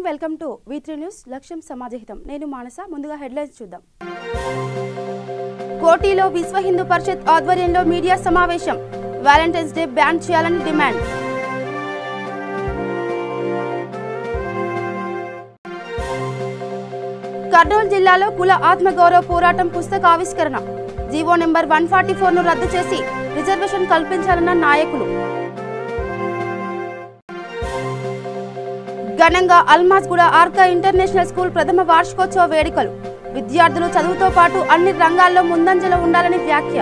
Welcome to V3 news లక్ష్యం సమాజహితం. నేను మానస. ముందుగా హెడ్లైన్స్ చూద్దాం. కోటిలో విశ్వ హిందూ పరిషత్ ఆధ్వర్యంలో మీడియా సమావేశం. వాలంటైన్స్ డే బ్యాన్ చేయాలని డిమాండ్. కర్నూలు జిల్లాలో కుల ఆత్మగౌరవ పోరాటం పుస్తక ఆవిష్కరణ. జీవో నెంబర్ 144ను రద్దు చేసి రిజర్వేషన్ కల్పించాలన్న నాయకులు. ఘనంగా అల్మాజ్గూడ ఆర్కా ఇంటర్నేషనల్ స్కూల్ ప్రథమ వార్షికోత్సవ వేడుకలు. విద్యార్థులు చదువుతో పాటు అన్ని రంగాల్లో ముందంజలో ఉండాలని వ్యాఖ్య.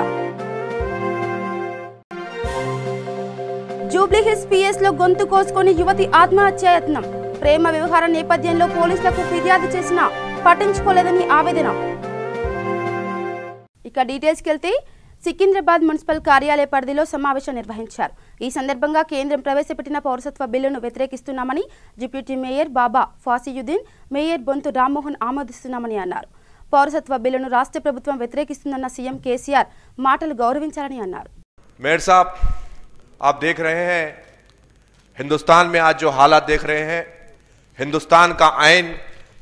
జూబ్లీహిల్స్ PS లో గొంతు కోసుకొని యువతి ఆత్మహత్యాయత్నం. ప్రేమ వ్యవహారం నేపథ్యంలో పోలీసులకు ఫిర్యాదు చేసినా పట్టించుకోలేదని ఆవేదన. ఇక డీటెయిల్స్కి వెళ్తే సికింద్రాబాద్ మున్సిపల్ కార్యాలయ పరిధిలో సమావేశం నిర్వహించారు. ఈ సందర్భంగా కేంద్రం ప్రవేశపెట్టిన పౌరసత్వ బిల్లును వ్యతిరేకిస్తున్నామని డిప్యూటీ మేయర్ బాబా ఫాసియుద్దీన్, మేయర్ బొంతు రామ్మోహన్ ఆమోదిస్తున్నామని అన్నారు. పౌరసత్వ బిల్లును రాష్ట్ర ప్రభుత్వం వ్యతిరేకిస్తుందన్న సీఎం కేసీఆర్ మాటలు గౌరవించాలని అన్నారు. मेयर साहब, आप देख रहे हैं हिंदुस्तान में आज जो हालात देख रहे हैं, हिंदुस्तान का आइन,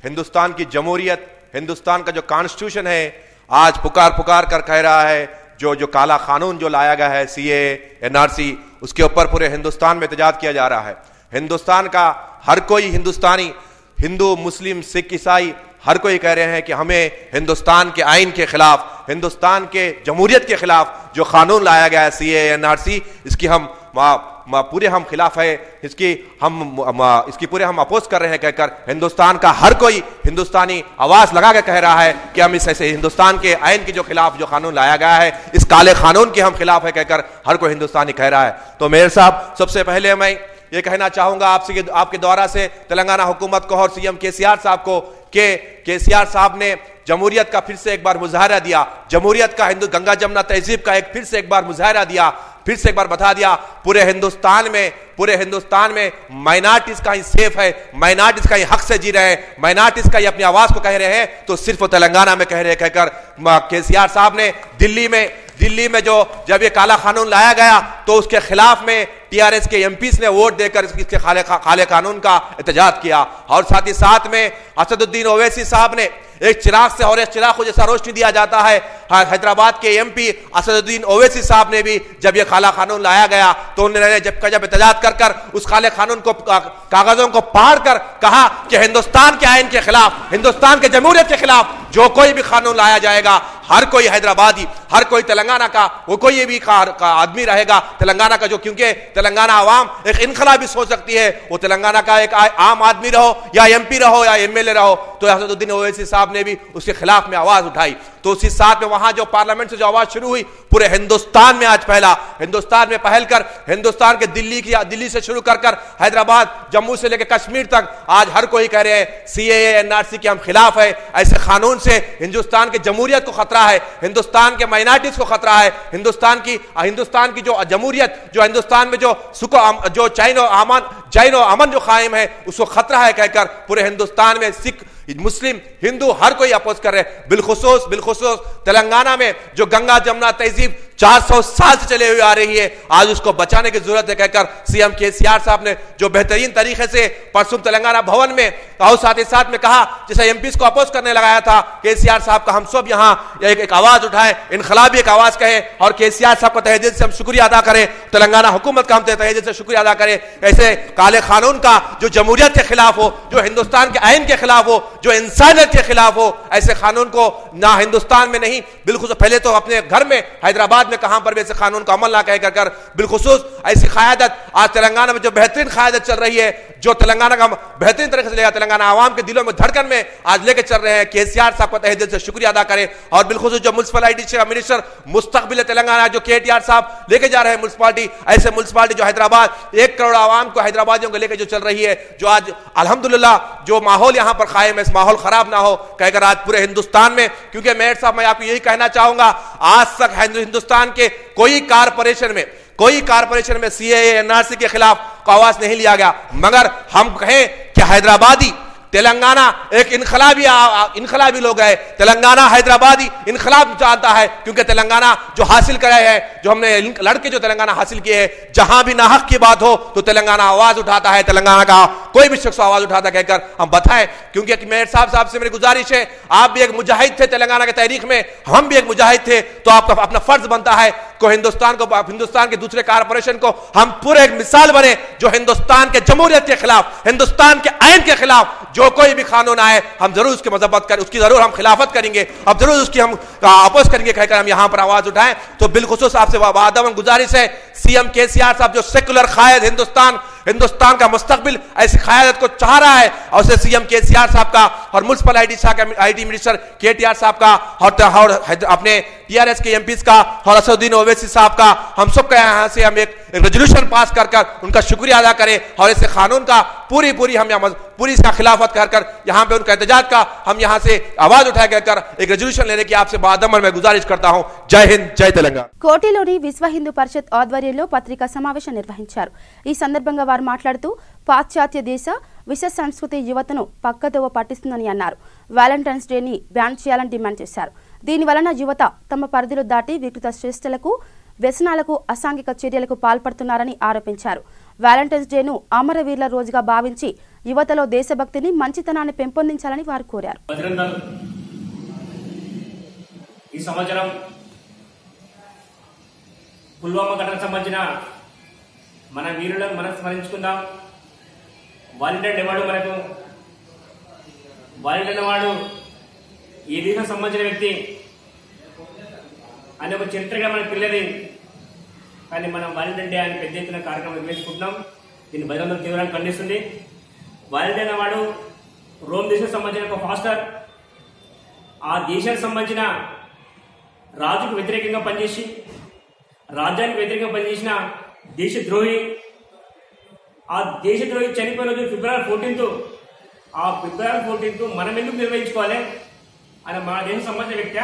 हिंदुस्तान की जमहूरियत, हिंदुस्तान का जो कॉन्स्टिट्यूशन है आज पुकार कर कह रहा है जो काला कानून जो लाया गया है CAA NRC, उसके ऊपर पूरे हिंदुस्तान में एहतजाज किया जा रहा है। हिंदुस्तान का हर कोई हिंदुस्तानी, हिंदू मुस्लिम सिख ईसाई हर कोई कह रहे हैं कि हमें हिंदुस्तान के आइन के खिलाफ, हिंदुस्तान के जमहूरियत के खिलाफ जो कानून लाया गया है CAA NRC, इसकी हम पूरे हम खिलाफ है, इसकी पूरे हम अपोज कर रहे हैं कहकर हिंदुस्तान का हर कोई हिंदुस्तानी आवाज लगा के कह रहा है कि हम इस ऐसे हिंदुस्तान के आइन के जो खिलाफ जो कानून लाया गया है, इस काले कानून के हम खिलाफ है कहकर हर कोई हिंदुस्तानी कह रहा है। तो मेयर साहब, सबसे पहले मैं ये कहना चाहूंगा आपसे, आपके द्वारा से तेलंगाना हुकूमत को और सीएम केसीआर साहब को कि केसीआर साहब ने जमहूरियत का फिर से एक बार मुजाहरा दिया, जमहूरियत का हिंदू गंगा जमुना तहजीब का फिर से एक बार मुजाहरा दिया, फिर से एक बार बता दिया पूरे हिंदुस्तान में माइनॉरिटीज का ही सेफ है, माइनॉरिटीज का ही हक से जी रहे हैं, माइनॉरिटीज का ही अपनी आवाज को कह रहे हैं, तो सिर्फ तेलंगाना में कह रहे हैं कहकर केसीआर साहब ने दिल्ली में जो जब ये काला कानून लाया गया तो उसके खिलाफ में TRS के MPs ने वोट देकर इसके काले कानून का एहतजाज किया। और साथ ही साथ में असदुद्दीन ओवैसी साहब ने एक चिराग से और एक चिराग को जैसा रोशनी दिया जाता है, हैदराबाद के MP असदुद्दीन ओवैसी साहब ने भी जब ये काला कानून लाया गया तो उन्होंने जब एहतजाज कर उस काले कानून को कागजों को पार कर कहा कि हिंदुस्तान के आइन के खिलाफ, हिंदुस्तान के जमहूरियत के खिलाफ जो कोई भी कानून लाया जाएगा, हर कोई हैदराबादी, हर कोई तेलंगाना का वो कोई भी आदमी रहेगा तेलंगाना का, जो क्योंकि तेलंगाना आवाम एक इनकलाबी सोच सकती है, वो तेलंगाना का एक आम आदमी रहो या MP रहो या MLA रहो, तो असदुद्दीन ओवैसी साहब ने भी उसके खिलाफ में आवाज उठाई। तो उसी साथ में वहां जो पार्लियामेंट से जो आवाज शुरू हुई पूरे हिंदुस्तान में आज पहला, हिंदुस्तान में पहल कर हिंदुस्तान के दिल्ली से शुरू कर हैदराबाद, जम्मू से लेकर कश्मीर तक आज हर कोई कह रहे हैं CAA NRC के हम खिलाफ है। ऐसे कानून से हिंदुस्तान की जमहूरियत को खतरा है, हिंदुस्तान के माइनॉरिटीज को खतरा है, हिंदुस्तान की जो जमहूरियत, जो हिंदुस्तान में जो चैन और अमन जो कायम है उसको खतरा है कहकर पूरे हिंदुस्तान में सिख, मुस्लिम, हिंदू हर कोई अपोज कर रहे हैं। बिलखुसूस तेलंगाना में जो गंगा जमुना तहजीब 400 साल से चले हुए आ रही है, आज उसको बचाने की जरूरत है कहकर सीएम केसीआर साहब ने जो बेहतरीन तरीके से परसों तेलंगाना भवन में और साथ ही साथ में कहा, जैसे MPs को अपोज करने लगाया था केसीआर साहब का, हम सब यहाँ एक आवाज उठाए, इनकलाबी एक आवाज कहे और केसीआर साहब को तहे दिल से हम शुक्रिया अदा करें, तेलंगाना हुकूमत का हम तहे दिल से शुक्रिया अदा करें। ऐसे काले कानून का जो जमहूरियत के खिलाफ हो, जो हिंदुस्तान के आइन के खिलाफ हो, जो इंसानियत के खिलाफ हो, ऐसे कानून को ना हिंदुस्तान में नहीं, बिल्कुल पहले तो अपने घर में हैदराबाद में कहां पर भी ऐसे कानून का अमल ना कर बिलखुसूस ऐसी क़यादत आज तेलंगाना में जो बेहतरीन क़यादत चल रही है, जो तेलंगाना का बेहतरीन तरीके से लेगा, तेलंगाना आवाम के दिलों में धड़कन में आज लेके चल रहे हैं। केसीआर साहब को तहे दिल से शुक्रिया अदा करें। और बिलखुसूस जो म्युनिसिपैलिटी मिनिस्टर मुस्तकबिल तेलंगाना जो KTR साहब लेके जा रहे हैं म्युनिसिपैलिटी, ऐसे म्युनिसिपैलिटी जो हैदराबाद 1 करोड़ आवाम को, हैदराबादियों को लेकर जो चल रही है, जो आज अल्हम्दुलिल्लाह जो माहौल यहां पर कायम है, इस माहौल खराब ना हो कहकर आज पूरे हिंदुस्तान में, क्योंकि मेयर साहब मैं आपको यही कहना चाहूंगा, आज तक हिंदुस्तान के कोई कारपोरेशन में CAA NRC के खिलाफ आवाज नहीं लिया गया, मगर हम कहें कि हैदराबादी तेलंगाना एक इनकलाबी लोग है, तेलंगाना हैदराबादी इनकलाब चाहता है, क्योंकि तेलंगाना जो हासिल करे है, जो हमने लड़के जो तेलंगाना हासिल किए हैं, जहां भी नाहक की बात हो तो तेलंगाना आवाज उठाता है, तेलंगाना का कोई भी शख्स आवाज उठाता कहकर हम बताएं, क्योंकि मेयर साहब से मेरी गुजारिश है, आप भी एक मुजाहिद थे तेलंगाना की तारीख में, हम भी एक मुजाहिद थे, तो आपका अपना फर्ज बनता है को हिंदुस्तान के दूसरे कारपोरेशन को हम पूरे एक मिसाल बने जो हिंदुस्तान के जमहूरियत के खिलाफ, हिंदुस्तान के आइन के खिलाफ जो कोई भी कानून आए हम जरूर उसकी मजम्मत करें, उसकी जरूर हम खिलाफत करेंगे, अब जरूर उसकी हम अपोज करेंगे कहकर हम यहां पर आवाज उठाएं। तो बिलखुसूस आपसे वादम गुजारिश है, सीएम केसीआर साहब जो सेकुलर कायद हिंदुस्तान का मुस्तकबिल ऐसी क़यादत को चाह रहा है, और उसे सीएम केसीआर साहब का और म्युनिसिपल आईटी मिनिस्टर केटीआर साहब का और अपने टीआरएस के एमपीज का और असदुद्दीन ओवैसी साहब का, हम सब का यहां से हम एक रेजोल्यूशन पास कर उनका शुक्रिया अदा करें, और इस कानून का पूरी हम पूरी इसका खिलाफत कर यहां पे उनका एहतजाज का हम यहां से आवाज उठा कर एक रेजोल्यूशन लेने की आपसे बादमन में गुजारिश करता हूं। जय हिंद, जय तेलंगाना। కోటిలోని విశ్వ హిందూ పరిషత్ ఆధ్వర్యంలో పత్రికా సమావేశం నిర్వహించారు। ఈ సందర్భంగా వారు మాట్లాడుతూ పాశ్చాత్య దేశ విశ్వ సంస్కృతి యువతను పక్కదోవ పట్టిస్తుందని అన్నారు। వ్యాలంటైన్స్ డేని బ్యాన్ చేయాలని డిమాండ్ చేశారు। దీని వలన యువత తమ పరిధిలో దాటి వికృత శ్రేష్టలకు, వ్యసనాలకు, అసాంఘిక చర్యలకు పాల్పడుతున్నారని ఆరోపించారు। వ్యాలంటైన్స్ డేను అమరవీరుల రోజుగా భావించి యువతలో దేశభక్తిని, మంచితనాన్ని పెంపొందించాలని వారు కోరారు। ఈ సంవత్సరం పుల్వామా ఘటనకు సంబంధించిన మన వీరులను మనం స్మరించుకుందాం। వాలంటీర్ ఎవడు మనకు వాలంటీర్ వాడు ఏ దేశం సంబంధించిన వ్యక్తి అనే ఒక చరిత్రగా మనకు తెలియదు, కానీ మనం వాలంటీర్ డే అని పెద్ద ఎత్తున కార్యక్రమం నిర్వహించుకుంటున్నాం। దీన్ని బహిరంగ తీవ్రంగా ఖండిస్తుంది। వాలంటీర్ వాడు రోమ్ దేశం సంబంధించిన ఒక ఫాస్టర్, ఆ దేశానికి సంబంధించిన రాజుకు వ్యతిరేకంగా పనిచేసి రాజ్యానికి వ్యతిరేకంగా పనిచేసిన దేశద్రోహి, ఆ దేశద్రోహి చనిపోయిన రోజు ఫిబ్రవరి 14th, ఆ ఫిబ్రవరి 14th మనం ఎందుకు నిర్వహించుకోవాలి? అని మన దేశం సంబంధించిన వ్యక్తి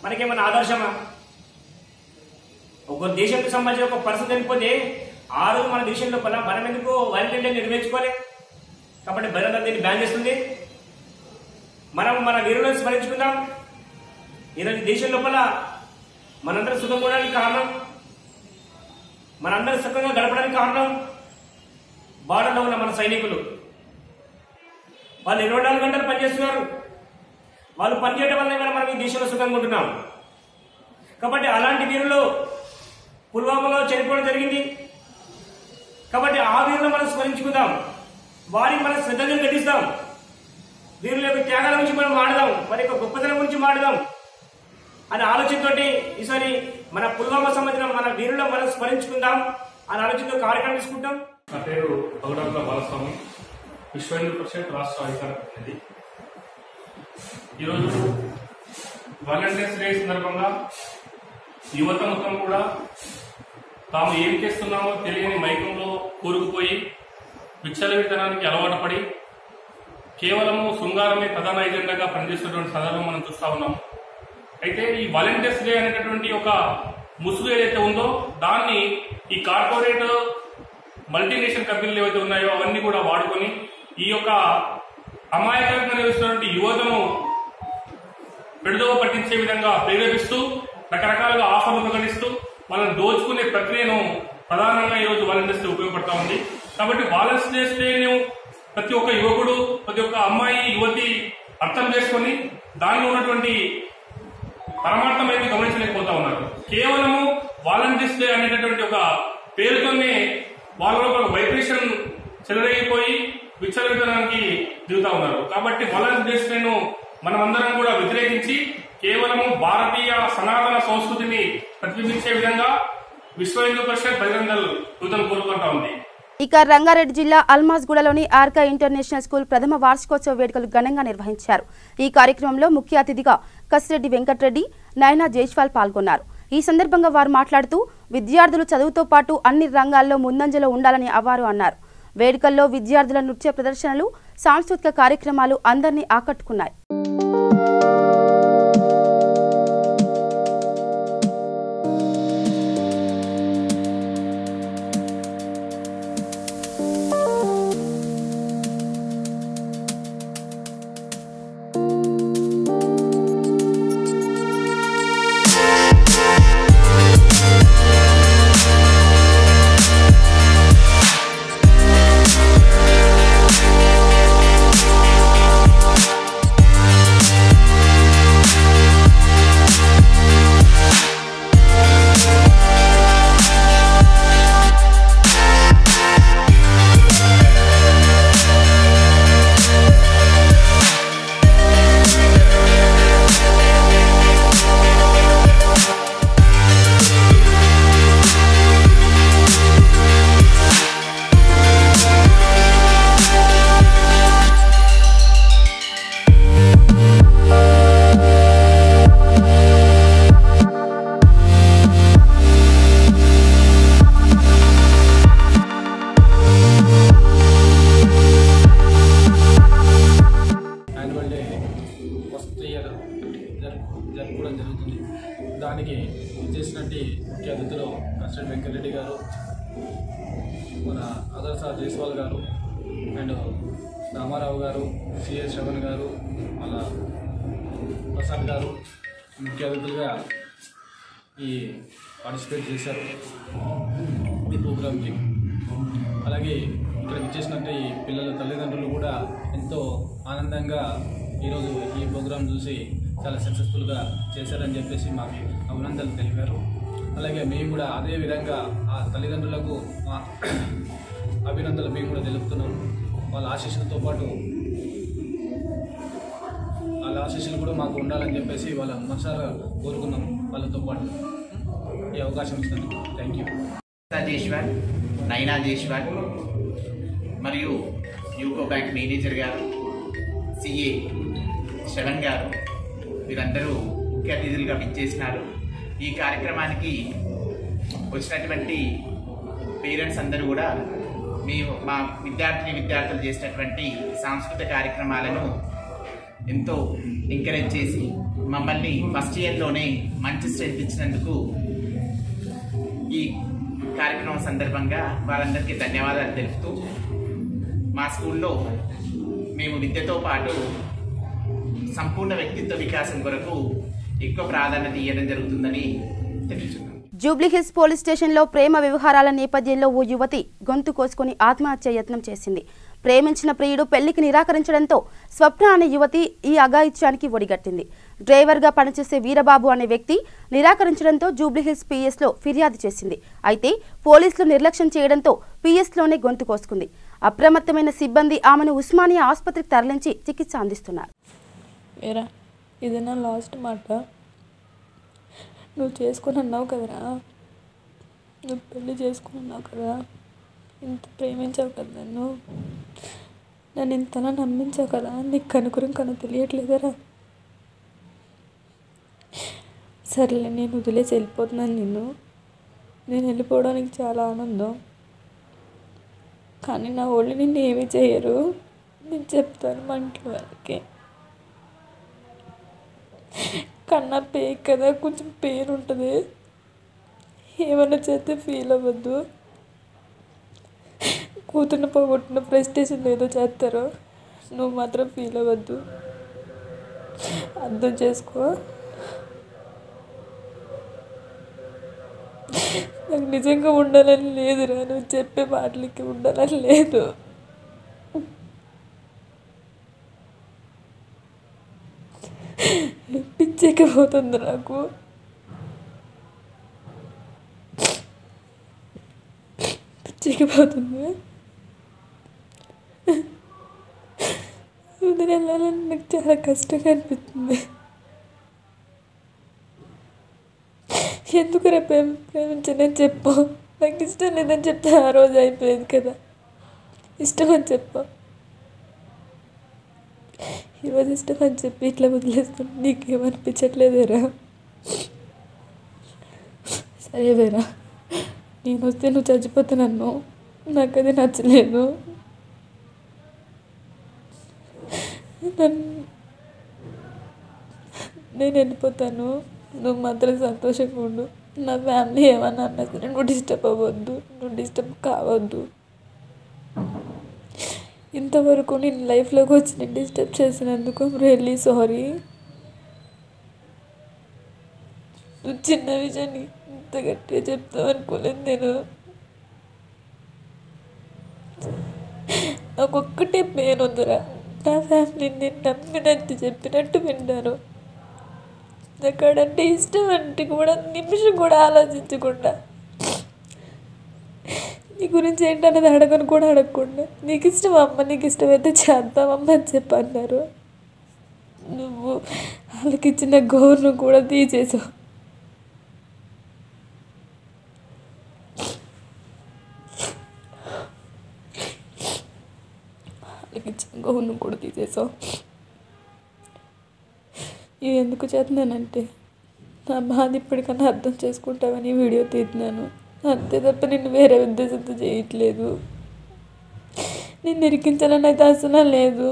మనకేమన్నా ఆదర్శమా? ఒక దేశానికి సంబంధించిన ఒక పర్సన్ చనిపోతే ఆ రోజు మన దేశం లోపల మనం ఎందుకు వాలంటీర్ డే నిర్వహించుకోవాలి? కాబట్టి బహిరంగ దీన్ని బ్యాన్ చేస్తుంది। మనం మన వీరులను స్మరించుకుందాం। ఈరోజు దేశం లోపల మనందరం సుఖంగా ఉండడానికి కారణం, మనందరం సుఖంగా గడపడానికి కారణం బార్డర్లో ఉన్న మన సైనికులు। వాళ్ళు 24 గంటలు పనిచేస్తున్నారు। వాళ్ళు పనిచేయడం వల్ల మనం ఈ దేశంలో సుఖంగా ఉంటున్నాం। కాబట్టి అలాంటి వీరులు పుల్వామాలో చనిపోవడం జరిగింది। కాబట్టి ఆ వీరులను మనం స్మరించుకుందాం, వారికి మనం శ్రద్ధాంజలి ఘటిస్తాం, వీరుల యొక్క త్యాగాల గురించి మనం మాట్లాడదాం, వారి యొక్క గొప్పతనం గురించి మాట్లాడదాం అనే ఆలోచనతోటి ఈసారి మన పుల్వామా సంబంధించిన మన వీరులను మనం స్మరించుకుందాం అనే ఆలోచనతో కార్యక్రమం తీసుకుంటాం। నా పేరు పగడాకుల బాలస్వామి, విశ్వ హిందూ పరిషత్ రాష్ట్ర అధికార ప్రతినిధి। ఈరోజు వాలంటీర్స్ డే సందర్భంగా యువత మొత్తం కూడా తాము ఏం చేస్తున్నామో తెలియని మైకంలో కూరుకుపోయి విచ్చలవితనానికి అలవాటు పడి కేవలము శృంగారమే ప్రధాన ఎజెండాగా పనిచేస్తున్నటువంటి సందర్భం మనం చూస్తా ఉన్నాం। అయితే ఈ వాలంటీర్స్ డే అనేటటువంటి ఒక ముసుగు ఏదైతే ఉందో దాన్ని ఈ కార్పొరేట్ మల్టీనేషనల్ కంపెనీలు ఏవైతే ఉన్నాయో అవన్నీ కూడా వాడుకొని ఈ యొక్క అమాయకంగా నిర్వహిస్తున్నటువంటి యువతను పెడుదోవ పట్టించే విధంగా ప్రేరేపిస్తూ రకరకాలుగా ఆఫర్లు ప్రకటిస్తూ వాళ్ళని దోచుకునే ప్రక్రియను ప్రధానంగా ఈరోజు వాలంటీర్స్ డే ఉపయోగపడతా ఉంది। కాబట్టి వాలంటీర్స్ డేను ప్రతి ఒక్క యువకుడు, ప్రతి ఒక్క అమ్మాయి, యువతి అర్థం చేసుకుని దానిలో ఉన్నటువంటి పరమార్థం అయితే గమనించలేకపోతా ఉన్నారు। కేవలము వాలంటీర్స్ డే అనేటటువంటి ఒక పేరుతోనే వాళ్ళలో ఒక వైబ్రేషన్ చెలరేగిపోయి విచ్చలవితనానికి దిగుతా ఉన్నారు। కాబట్టి వాలంటీర్స్ డేను మనమందరం కూడా వ్యతిరేకించి కేవలము భారతీయ సనాతన సంస్కృతిని ప్రతిబింబించే విధంగా విశ్వ హిందూ పరిషత్ బజరంగ దళ్ యువతను కోరుకుంటా ఉంది। ఇక రంగారెడ్డి జిల్లా అల్మాజ్గూడలోని ఆర్కా ఇంటర్నేషనల్ స్కూల్ ప్రథమ వార్షికోత్సవ వేడుకలు ఘనంగా నిర్వహించారు। ఈ కార్యక్రమంలో ముఖ్య అతిథిగా కసిరెడ్డి వెంకటరెడ్డి, నయనా జైస్వాల్ పాల్గొన్నారు। ఈ సందర్భంగా వారు మాట్లాడుతూ విద్యార్థులు చదువుతో పాటు అన్ని రంగాల్లో ముందంజలో ఉండాలని వారు అన్నారు। వేడుకల్లో విద్యార్థుల నృత్య ప్రదర్శనలు, సాంస్కృతిక కార్యక్రమాలు అందరినీ ఆకట్టుకున్నాయి। జరుపుకోవడం జరుగుతుంది. దానికి చేసినట్టు ముఖ్య అతిథులు ప్రెసిడెంట్ వెంకటరెడ్డి గారు, మన అదర్ సార్ జైస్వాల్ గారు అండ్ రామారావు గారు, సిఎస్ శ్రవణ్ గారు, అలా ప్రసాద్ గారు ముఖ్య అతిథులుగా ఈ పార్టిసిపేట్ చేశారు ఈ ప్రోగ్రామ్కి. అలాగే ఇక్కడ ఇచ్చేసినట్టు ఈ పిల్లల తల్లిదండ్రులు కూడా ఎంతో ఆనందంగా ఈరోజు ఈ ప్రోగ్రాం చూసి చాలా సక్సెస్ఫుల్గా చేశారని చెప్పేసి మాకు అభినందనలు తెలిపారు. అలాగే మేము కూడా అదే విధంగా ఆ తల్లిదండ్రులకు మా అభినందనలు మేము కూడా తెలుపుతున్నాం. వాళ్ళ ఆశీస్సులతో పాటు వాళ్ళ ఆశీస్సులు కూడా మాకు ఉండాలని చెప్పేసి వాళ్ళ మనసారా కోరుకున్నాం. వాళ్ళతో పాటు ఈ అవకాశం ఇస్తాను. Thank you. జేశ్వర్, నైనా జేశ్వర్ మరియు యూకో బ్యాంక్ మేనేజర్ గారు, సిఏ శ్రవణ్ గారు వీరందరూ ముఖ్య అతిథులుగా విచ్చేసినారు. ఈ కార్యక్రమానికి వచ్చినటువంటి పేరెంట్స్ అందరూ కూడా మేము మా విద్యార్థులు చేసినటువంటి సాంస్కృతిక కార్యక్రమాలను ఎంతో ఎంకరేజ్ చేసి మమ్మల్ని ఫస్ట్ ఇయర్లోనే మంచి స్ట్రెంత్ ఇచ్చినందుకు ఈ కార్యక్రమం సందర్భంగా వారందరికీ ధన్యవాదాలు తెలుపుతూ, మా స్కూల్లో మేము విద్యతో పాటు సంపూర్ణ వ్యక్తిత్వ వికాసం కొరకు ఎక్కువ ప్రాధాన్యత ఇవ్వడం జరుగుతుందని తెలుసుకున్నాం. జూబ్లీహిల్స్ పోలీస్ స్టేషన్లో ప్రేమ వ్యవహారాల నేపథ్యంలో ఓ యువతి గొంతు కోసుకుని ఆత్మహత్య యత్నం చేసింది. ప్రేమించిన ప్రియుడు పెళ్లికి నిరాకరించడంతో స్వప్న అనే యువతి ఈ అఘాయిత్యానికి ఒడిగట్టింది. డ్రైవర్గా పనిచేసే వీరబాబు అనే వ్యక్తి నిరాకరించడంతో జూబ్లీహిల్స్ పిఎస్లో ఫిర్యాదు చేసింది. అయితే పోలీసులు నిర్లక్ష్యం చేయడంతో పిఎస్లోనే గొంతు కోసుకుంది. అప్రమత్తమైన సిబ్బంది ఆమెను ఉస్మానియా ఆసుపత్రికి తరలించి చికిత్స అందిస్తున్నారు. ఇది నా లాస్ట్ మాట. నువ్వు చేసుకుని అన్నావు కదరా, నువ్వు పెళ్ళి చేసుకుని అన్నావు కదా, ఇంత ప్రేమించావు కదా, నన్ను ఇంతలా నమ్మించావు కదా, నీకు కనుకురం కను తెలియట్లేదరా. సరేలే, నేను వదిలేసి వెళ్ళిపోతున్నాను. నేను వెళ్ళిపోవడానికి చాలా ఆనందం, కానీ నా వాళ్ళు నిన్ను ఏమీ చేయరు. నేను చెప్తాను మా ఇంట్లో వాళ్ళకి. కన్నా పేరు కదా, కొంచెం పేరు ఉంటుంది, ఏమన్నా చేస్తే ఫీల్ అవ్వద్దు. కూతుర్ని పోగొట్టిన ప్రెస్టేషన్ ఏదో చేస్తారో, నువ్వు మాత్రం ఫీల్ అవ్వద్దు. అర్థం చేసుకో. నాకు నిజంగా ఉండాలని లేదురా, నువ్వు చెప్పే మాటలకి ఉండాలని లేదు. పిచ్చెక్కిపోతుంది నాకు. పిచ్చెక్కిపోతుంది. వదిలి వెళ్ళాలని నాకు చాలా కష్టంగా అనిపిస్తుంది. ఎందుకు రేపు ప్రేమించని చెప్పు. నాకు ఇష్టం లేదని చెప్తే ఆ రోజు అయిపోయేది కదా. ఇష్టం అని చెప్పు. ఈరోజు ఇష్టం అని చెప్పి ఇట్లా వదిలేస్తుంది. నీకేమనిపించట్లేదేరా? సరేవేరా, నేను వస్తే నువ్వు చచ్చిపోతే నన్ను, నాకు అది నచ్చలేదు. నేను వెళ్ళిపోతాను, నువ్వు మాత్రం సంతోషంగా ఉండు. నా ఫ్యామిలీ ఏమన్నా అన్నా సరే నువ్వు డిస్టర్బ్ అవ్వద్దు, నువ్వు డిస్టర్బ్ కావద్దు. ఇంతవరకు నేను లైఫ్లోకి వచ్చి నేను డిస్టర్బ్ చేసినందుకు రియల్లీ సారీ. నువ్వు చిన్న విషయాన్ని ఇంత గట్టిగా చెప్తావు అనుకోలేదు నేను. నాకు ఒక్కటే పెయిన్ ఉందిరా, నా ఫ్యామిలీని నేను నమ్మినట్టు చెప్పినట్టు వింటాను. నాకాడంటే ఇష్టం అంటే కూడా నిమిషం కూడా ఆలోచించకుండా, నీ గురించి ఏంటనేది అడగను కూడా అడగకుండా, నీకు ఇష్టం అమ్మ, నీకు ఇష్టమైతే చేద్దామమ్మ అని చెప్పన్నారు. నువ్వు వాళ్ళకి ఇచ్చిన గౌరవం కూడా తీసేసావు. వాళ్ళకి ఇచ్చిన గౌరవం కూడా తీసేసావు. ఇవి ఎందుకు చేస్తున్నానంటే, నా బాధ ఇప్పటికన్నా అర్థం చేసుకుంటావని వీడియో తీస్తున్నాను. అంతే తప్ప నిన్ను వేరే ఉద్దేశంతో చేయట్లేదు. నిన్ను ఇరికించాలని అయితే అసలు లేదు.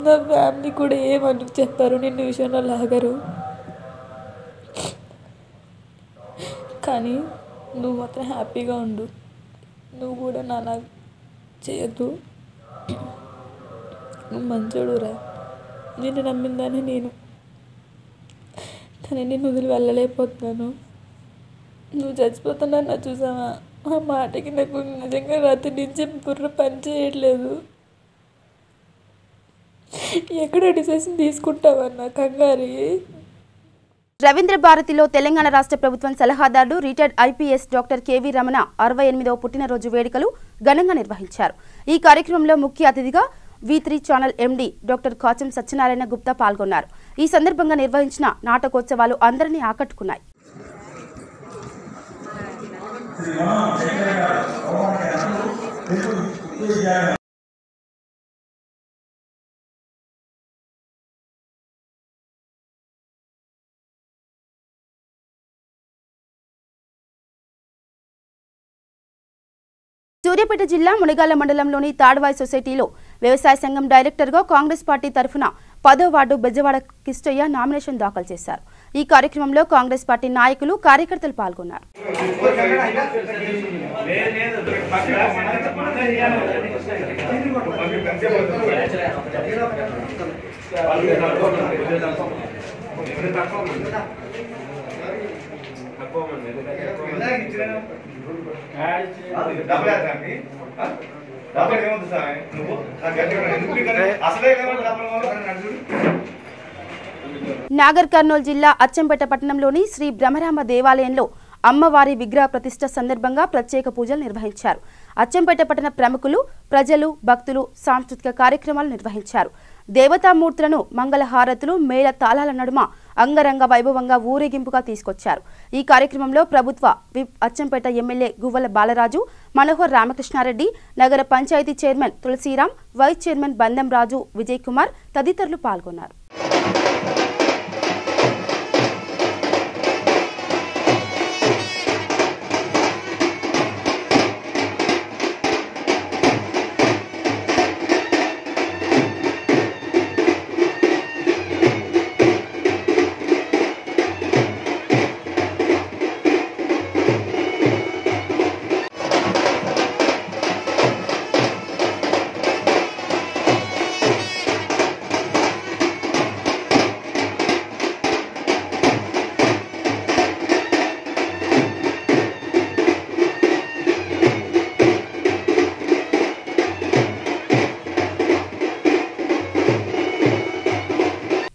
నా ఫ్యామిలీ కూడా ఏమని చెప్పారు, నిన్ను విషయంలో లాగరు. కానీ నువ్వు మాత్రం హ్యాపీగా ఉండు, నువ్వు కూడా నాలా చేయొద్దు, నువ్వు మంచోడురా. నిన్ను నమ్మిందని నేను, కానీ నేను వదిలి వెళ్ళలేకపోతున్నాను. నువ్వు చచ్చిపోతున్నా నా చూసావా, ఆ మాటకి నాకు నిజంగా రాత్రి నుంచి బుర్ర పని చేయట్లేదు. ఎక్కడ డిసిషన్ తీసుకుంటావన్నా కంగారి. రవీంద్ర భారతిలో తెలంగాణ రాష్ట్ర ప్రభుత్వం సలహాదారుడు retired IPS doctor KV Ramana 68వ పుట్టినరోజు వేడుకలు ఘనంగా నిర్వహించారు. ఈ కార్యక్రమంలో ముఖ్య అతిథిగా V3 channel MD doctor Kacham Satyanarayana Gupta పాల్గొన్నారు. ఈ సందర్భంగా నిర్వహించిన నాటకోత్సవాలు అందరినీ ఆకట్టుకున్నాయి. సూర్యాపేట జిల్లా మునిగాల మండలంలోని తాడ్వాయి సొసైటీలో వ్యవసాయ సంఘం డైరెక్టర్గా కాంగ్రెస్ పార్టీ తరఫున 10వ వార్డు బెజవాడ కిష్టయ్య నామినేషన్ దాఖలు చేశారు. ఈ కార్యక్రమంలో కాంగ్రెస్ పార్టీ నాయకులు కార్యకర్తలు పాల్గొన్నారు. నాగర్ కర్నూలు జిల్లా అచ్చంపేట పట్టణంలోని శ్రీ బ్రహ్మరామ దేవాలయంలో అమ్మవారి విగ్రహ ప్రతిష్ఠ సందర్భంగా ప్రత్యేక పూజలు నిర్వహించారు. అచ్చంపేట పట్టణ ప్రముఖులు, ప్రజలు, భక్తులు సాంస్కృతిక కార్యక్రమాలు నిర్వహించారు. దేవతామూర్తులను మంగళహారతులు, మేళ తాళాల నడుమ అంగరంగ వైభవంగా ఊరేగింపుగా తీసుకొచ్చారు. ఈ కార్యక్రమంలో ప్రభుత్వ విప్ అచ్చంపేట ఎమ్మెల్యే గువ్వల బాలరాజు, మనోహర్ రామకృష్ణారెడ్డి, నగర panchayat chairman Tulasiram, vice chairman Bandam Raju, Vijay Kumar తదితరులు పాల్గొన్నారు.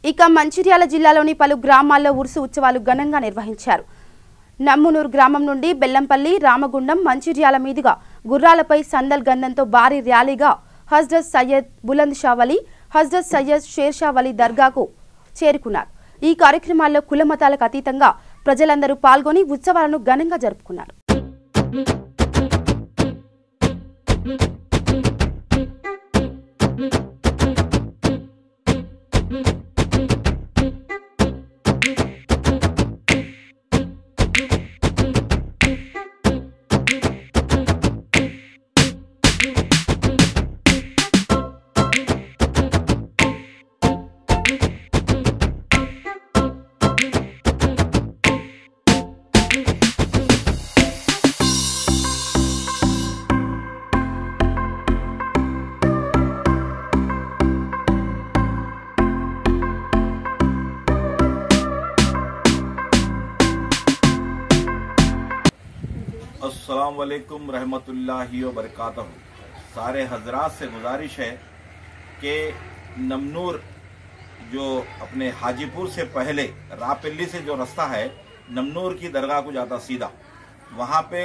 ఇక మంచిర్యాల జిల్లాలోని పలు గ్రామాల్లో ఉరుసు ఉత్సవాలు ఘనంగా నిర్వహించారు. నమ్మునూరు గ్రామం నుండి బెల్లంపల్లి, రామగుండం, మంచిర్యాల మీదుగా గుర్రాలపై సందల్ గంధంతో భారీ ర్యాలీగా హజ్రత్ సయ్యద్ బులంద్ షా వలీ, హజ్రత్ సయ్యద్ షేర్ షా వలీ దర్గాకు చేరుకున్నారు. ఈ కార్యక్రమాల్లో కుల మతాలకు అతీతంగా ప్రజలందరూ పాల్గొని ఉత్సవాలను ఘనంగా జరుపుకున్నారు. अस्सलाम वालेकुम रहमतुल्लाहि व बरकातहू। सारे हजरात से गुजारिश है कि नमनूर जो अपने हाजीपुर से पहले रापल्ली से जो रास्ता है नमनूर की दरगाह को जाता सीधा, वहाँ पे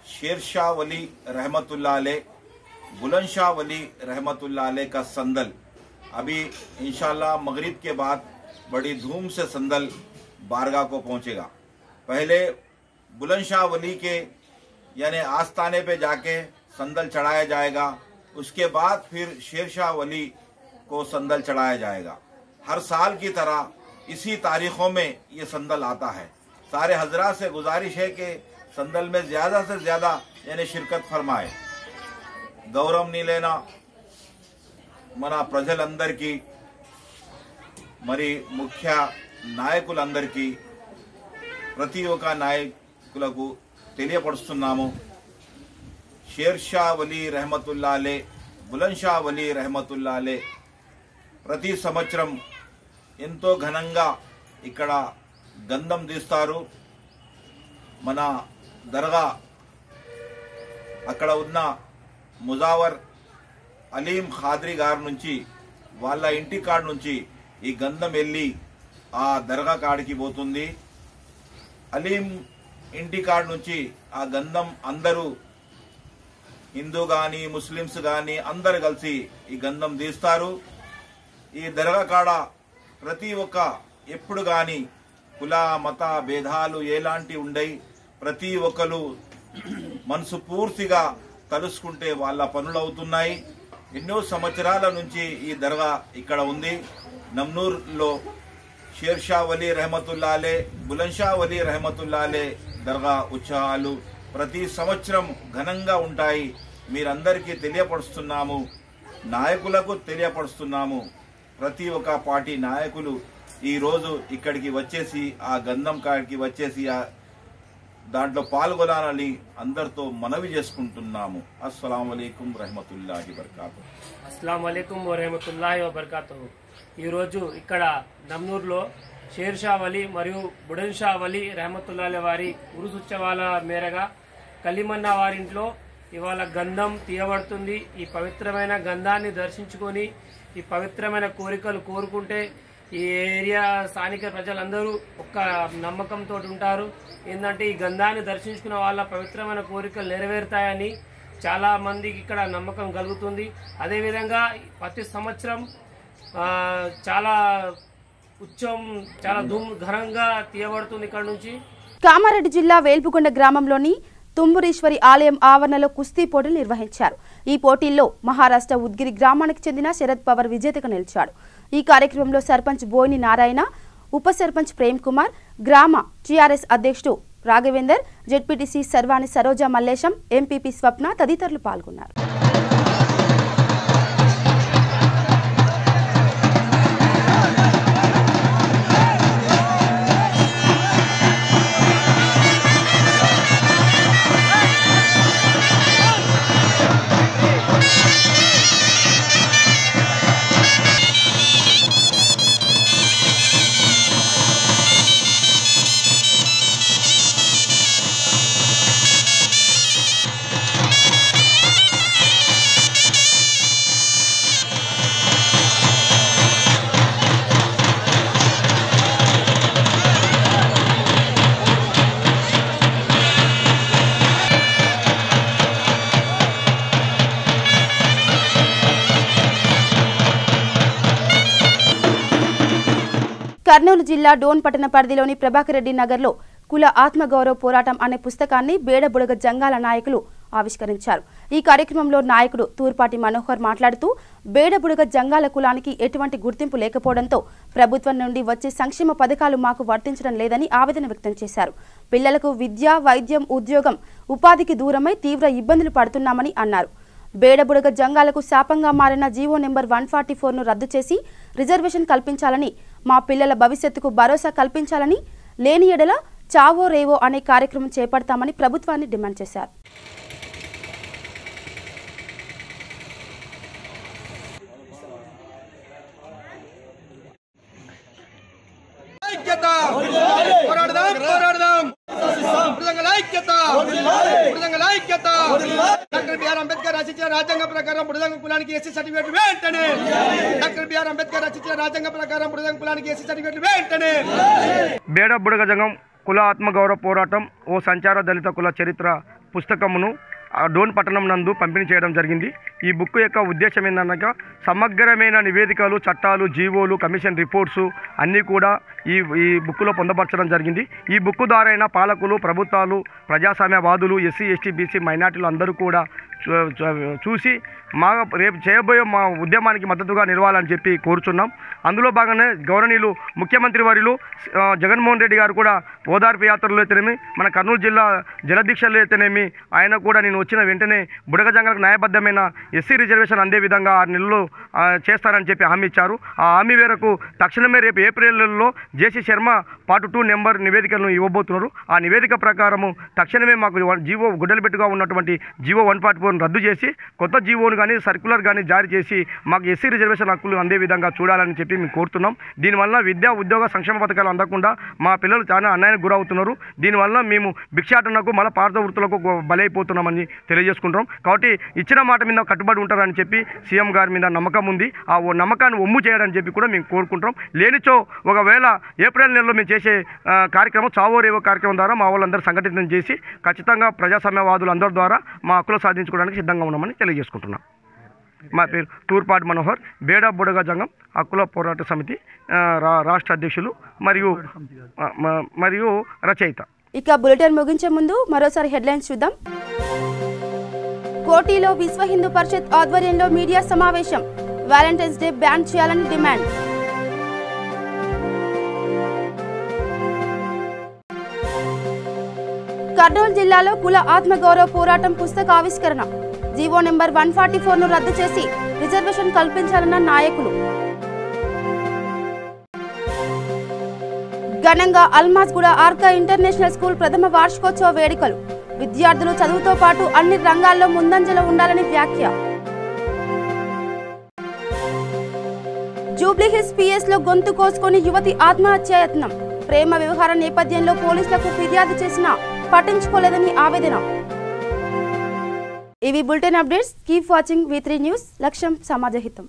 शेर शाह वली रहमतुल्लाह अलैह, बुलंद शाह वली रहमतुल्लाह अलैह का संदल अभी इंशाल्लाह मगरिब के बाद बड़ी धूम से संदल बारगाह को पहुँचेगा। पहले बुलंद शाह वली के यानी आस्थाने पे जाके संदल चढ़ाया जाएगा, उसके बाद फिर शेर शाह वली को संदल चढ़ाया जाएगा। हर साल की तरह इसी तारीखों में ये संदल आता है। सारे हजरात से गुजारिश है कि संदल में ज़्यादा से ज़्यादा यानी शिरकत फरमाए। गौरव नहीं लेना, మన ప్రజలందరికీ మరి ముఖ్య నాయకులందరికీ ప్రతి ఒక్క నాయకులకు తెలియపరుస్తున్నాము. షేర్ షా వలీ రెహమతుల్లా అలే, బులంద్ షా వలీ రెహమతుల్లా అలే ప్రతి సంవత్సరం ఎంతో ఘనంగా ఇక్కడ గంధం తీస్తారు. మన దర్గా అక్కడ ఉన్న ముజావర్ అలీం ఖాద్రీ గారి నుంచి వాళ్ళ ఇంటి కాడ నుంచి ఈ గంధం వెళ్ళి ఆ దర్గా కాడికి పోతుంది. అలీం ఇంటి కాడ నుంచి ఆ గంధం అందరూ హిందూ కానీ ముస్లిమ్స్ కానీ అందరు కలిసి ఈ గంధం తీస్తారు. ఈ దర్గా కాడ ప్రతి ఒక్క ఎప్పుడు కానీ కుల మత భేదాలు ఎలాంటి ఉండయి. ప్రతి ఒక్కరు మనసు పూర్తిగా తలుసుకుంటే వాళ్ళ పనులు అవుతున్నాయి. ఎన్నో సంవత్సరాల నుంచి ఈ దర్గా ఇక్కడ ఉంది. నమ్నూర్లో షేర్ షా వలీ రెహమతుల్లా అలే, బులంద్ షా వలీ రెహమతుల్లా అలే దర్గా ఉత్సవాలు ప్రతి సంవత్సరం ఘనంగా ఉంటాయి. మీరందరికీ తెలియపరుస్తున్నాము, నాయకులకు తెలియపరుస్తున్నాము. ప్రతి ఒక్క పార్టీ నాయకులు ఈ రోజు ఇక్కడికి వచ్చేసి ఆ గంధం కాడికి వచ్చేసి దాంట్లో పాల్గొనాలని అందరితో మనవి చేసుకుంటున్నాము. అస్సలాము అలైకుం రహమతుల్లాహి వబర్కాతుహు. అస్సలాము అలైకుం వరహమతుల్లాహి వబర్కాతుహు. ఈరోజు ఇక్కడ నమ్నూర్లో షేర్ షా వలీ మరియు బులంద్ షా వలీ రెహమతుల్లాహి వారి ఉరుసు ఉత్సవాల మేరగా కలిమన్న వారింట్లో ఇవాళ గంధం తీయబడుతుంది. ఈ పవిత్రమైన గంధాన్ని దర్శించుకొని ఈ పవిత్రమైన కోరికలు కోరుకుంటే ఈ ఏరియా స్థానిక ప్రజలందరూ ఒక్క నమ్మకంతో ఉంటారు. ఏంటంటే ఈ గంధాన్ని దర్శించుకున్న వాళ్ళ పవిత్రమైన కోరికలు నెరవేరుతాయని చాలా మందికి ఇక్కడ నమ్మకం కలుగుతుంది. అదేవిధంగా ప్రతి సంవత్సరం చాలా ఉత్సవం చాలా ఘనంగా తీయబడుతుంది. ఇక్కడ నుంచి కామారెడ్డి జిల్లా వేల్పుకొండ గ్రామంలోని తుంబురీశ్వరి ఆలయం ఆవరణలో కుస్తీ పోటీలు నిర్వహించారు. ఈ పోటీల్లో మహారాష్ట్ర ఉద్గిరి గ్రామానికి చెందిన శరద్ పవార్ విజేతగా నిలిచాడు. ఈ కార్యక్రమంలో సర్పంచ్ బోయిని నారాయణ, ఉప సర్పంచ్ ప్రేమ్ కుమార్, గ్రామ టీఆర్ఎస్ అధ్యక్షుడు రాఘవేందర్, జెడ్పీటీసీ సర్వాణి సరోజ మల్లేశం, ఎంపీపీ స్వప్న తదితరులు పాల్గొన్నారు. కర్నూలు జిల్లా డోన్ పట్టణ పరిధిలోని ప్రభాకర్ రెడ్డి నగర్లో కుల ఆత్మగౌరవ పోరాటం అనే పుస్తకాన్ని బేడబుడగ జంగాల నాయకులు ఆవిష్కరించారు. ఈ కార్యక్రమంలో నాయకుడు తూర్పాటి మనోహర్ మాట్లాడుతూ బేడబుడగ జంగాల కులానికి ఎటువంటి గుర్తింపు లేకపోవడంతో ప్రభుత్వం నుండి వచ్చే సంక్షేమ పథకాలు మాకు వర్తించడం లేదని ఆవేదన వ్యక్తం చేశారు. పిల్లలకు విద్య, వైద్యం, ఉద్యోగం, ఉపాధికి దూరమై తీవ్ర ఇబ్బందులు పడుతున్నామని అన్నారు. బేడబుడగ జంగాలకు శాపంగా మారిన జీవో నెంబర్ 144ను రద్దు చేసి రిజర్వేషన్ కల్పించాలని, మా పిల్లల భవిష్యత్తుకు భరోసా కల్పించాలని, లేని ఎడల చావో రేవో అనే కార్యక్రమం చేపడతామని ప్రభుత్వాన్ని డిమాండ్ చేశారు. డాక్టర్ బిఆర్ అంబేద్కర్ రచించిన రాజ్యాంగ ప్రకారం బుడదంగ కులానికి ఎస్సీ సర్టిఫికేట్ వెంటనే. డాక్టర్ బిఆర్ అంబేద్కర్ రచించిన రాజ్యాంగ ప్రకారం బుడదంగ కులానికి ఎస్సీ సర్టిఫికేట్ వెంటనే. బేడ బుడగ జంగం కుల ఆత్మగౌరవ పోరాటం ఓ సంచార దళిత కుల చరిత్ర పుస్తకమును డోన్ పట్టణం నందు పంపిణీ చేయడం జరిగింది. ఈ బుక్ యొక్క ఉద్దేశం ఏంటనగా సమగ్రమైన నివేదికలు, చట్టాలు, జీవోలు, కమిషన్ రిపోర్ట్స్ అన్నీ కూడా ఈ బుక్లో పొందపరచడం జరిగింది. ఈ బుక్ ద్వారా పాలకులు, ప్రభుత్వాలు, ప్రజాస్వామ్యవాదులు, ఎస్సీ, ఎస్టీ, బీసీ, మైనార్టీలు అందరూ కూడా చూసి రేపు చేయబోయే మా ఉద్యమానికి మద్దతుగా నిలవాలని చెప్పి కోరుచున్నాం. అందులో భాగంగానే గౌరవనీయులు ముఖ్యమంత్రి వర్యులు జగన్మోహన్ రెడ్డి గారు కూడా ఓదార్పు యాత్రలో అయితేనేమి, మన కర్నూలు జిల్లా జలదీక్షలో అయితేనేమి ఆయన కూడా నేను వచ్చిన వెంటనే బుడగజంగాలకు న్యాయబద్ధమైన ఎస్సీ రిజర్వేషన్ అందే విధంగా 6 నెలలు చేస్తారని చెప్పి హామీ ఇచ్చారు. ఆ హామీ మేరకు తక్షణమే రేపు ఏప్రిల్లో జేసీ శర్మ పార్ట్ 2 నెంబర్ నివేదికలను ఇవ్వబోతున్నారు. ఆ నివేదిక ప్రకారము తక్షణమే మాకు జీవో గుడ్డలబెట్టుగా ఉన్నటువంటి జీవో 144 రద్దు చేసి కొత్త జీవోను కానీ సర్క్యులర్ కానీ జారీ చేసి మాకు ఎస్సీ రిజర్వేషన్ హక్కులు అందే విధంగా చూడాలని చెప్పి మేము కోరుతున్నాం. దీనివల్ల విద్యా ఉద్యోగ సంక్షేమ పథకాలు అందకుండా మా పిల్లలు చాలా అన్యాయానికి గురవుతున్నారు. దీనివల్ల మేము భిక్షాటనకు మళ్ళీ పార్థ వృత్తులకు బలైపోతున్నామని తెలియజేసుకుంటాం. కాబట్టి ఇచ్చిన మాట మీద కట్టుబడి ఉంటారని చెప్పి సీఎం గారి మీద నమ్మకం ఉంది. ఆ నమ్మకాన్ని ఒమ్ము చేయడానికి చెప్పి కూడా మేము కోరుకుంటాం. లేనిచో ఒకవేళ ఏప్రిల్ నెలలో మేము చేసే కార్యక్రమం చావో రేవో కార్యక్రమం ద్వారా మా వాళ్ళందరూ సంఘటితం చేసి ఖచ్చితంగా ప్రజాస్వామ్యవాదులు అందరి ద్వారా మా హక్కులు సాధించుకోవడానికి సిద్ధంగా ఉన్నామని తెలియజేసుకుంటున్నాం. మా పేరు తూర్పాటి మనోహర్, బేడా బుడగ జంగం హక్కుల పోరాట సమితి రాష్ట్ర అధ్యక్షులు మరియు రచయిత. ఇక బులెటిన్ ముగించే ముందు మరోసారి హెడ్లైన్స్ చూద్దాం. కోటిలో విశ్వ హిందూ పరిషత్ ఆధ్వర్యంలో మీడియా సమావేశం, వ్యాలంటైన్స్ డే బ్యాన్ చేయాలని డిమాండ్. కర్నూలు జిల్లాలో కుల ఆత్మగౌరవ పోరాటం పుస్తక ఆవిష్కరణ, జీవో నెంబర్ 144ను రద్దు చేసి రిజర్వేషన్ కల్పించాలన్న నాయకులు. ఘనంగా అల్మాజ్గూడ ఆర్కా ఇంటర్నేషనల్ స్కూల్ ప్రథమ వార్షికోత్సవ వేడుకలు, విద్యార్థులు చదువుతో పాటు అన్ని రంగాల్లో ముందంజలో ఉండాలని వ్యాఖ్య. జూబ్లీహిల్స్ పిఎస్ లో గొంతు కోసుకొని యువతి ఆత్మహత్యాయత్నం, ప్రేమ వ్యవహారం నేపథ్యంలో పోలీసులకు ఫిర్యాదు చేసినా పట్టించుకోలేదని ఆవేదన. ఇవి bulletin updates. Keep watching V3 news. లక్ష్యం సమాజహితం.